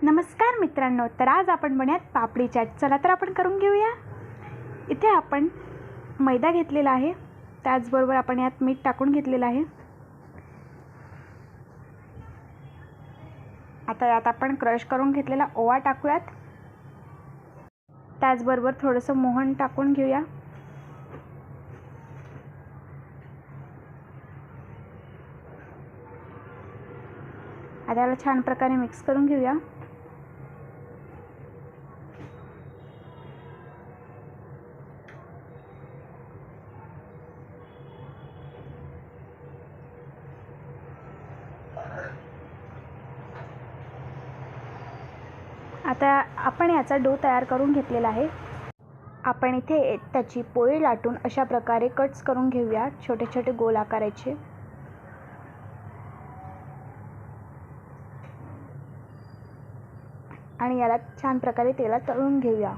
नमस्कार मित्रांनो, तर आज आपण बनवूयात पापडी चाट। चला तर आपण करून घेऊया। इथे आपण मैदा घेतलेला आहे, त्याचबरोबर आपण यात मीठ टाकून घेतलेलं आहे। आता यात आपण क्रश करून घेतलेला ओवा टाकूयात, त्याचबरोबर थोडंसं मोहन टाकून घेऊया। आता याला छान प्रकारे मिक्स करून घेऊया। आता आपण याचा डो तयार करून घेतलेला आहे। आपण इथे त्याची पोळी लाटून अशा प्रकारे कट्स करून घेऊया, छोटे छोटे गोल आकाराचे। आणि याला छान प्रकारे तेलात तळून घेऊया।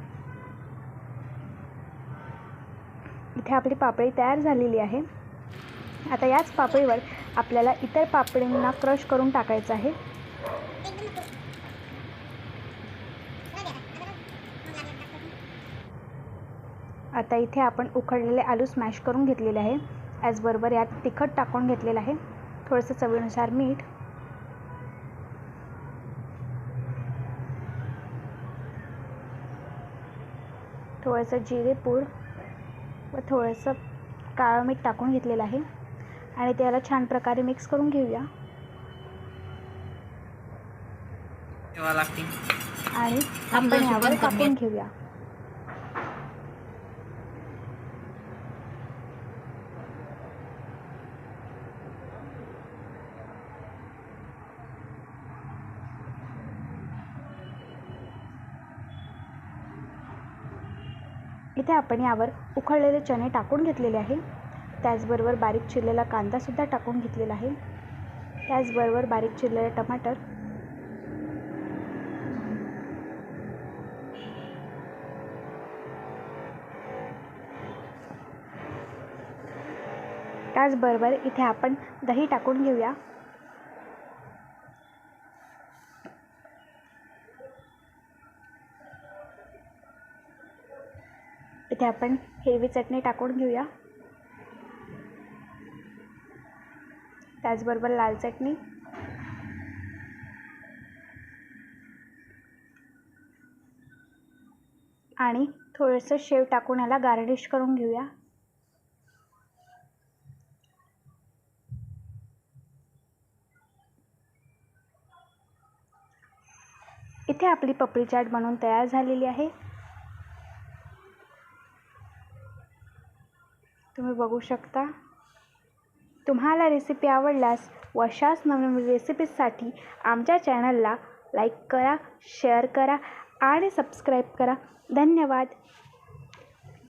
इथे आपली पापडी तयार झालेली आहे। आता याच पापडीवर आपल्याला इतर पापडींना क्रश करून टाकायचं आहे। आता इथे आपण उकडलेले आलू स्मॅश करून घेतलेले आहे, त्याचबरोबर यात तिखट टाकून घेतलेलं आहे, थोडंसं चवीनुसार मीठ, थोडंसं जिरे पूड व थोडंसं काळं मीठ टाकून घेतलेलं आहे। आणि त्याला छान प्रकारे मिक्स करून घेऊया आणि आपण यावर टाकून घेऊया। इथे आपण यावर उकडलेले चणे टाकून घेतलेले आहे, त्याचबरोबर बारीक चिरलेला कांदा सुद्धा टाकून घेतलेला आहे, त्याचबरोबर बारीक चिरलेले टमाटर, त्याचबरोबर इथे आपण दही टाकून घेऊया। इथे आपण हिरवी चटणी टाकून घेऊया, त्याचबरोबर लाल चटणी, आणि थोडंसं शेव टाकून याला गार्निश करून घेऊया। इथे आपली पापडी चाट बनवून तयार झालेली आहे, तुम्ही बघू शकता। तुम्हाला रेसिपी आवडल्यास व अशाच नवीन रेसिपीजसाठी आमच्या चॅनलला लाईक करा, शेअर करा आणि सबस्क्राईब करा। धन्यवाद।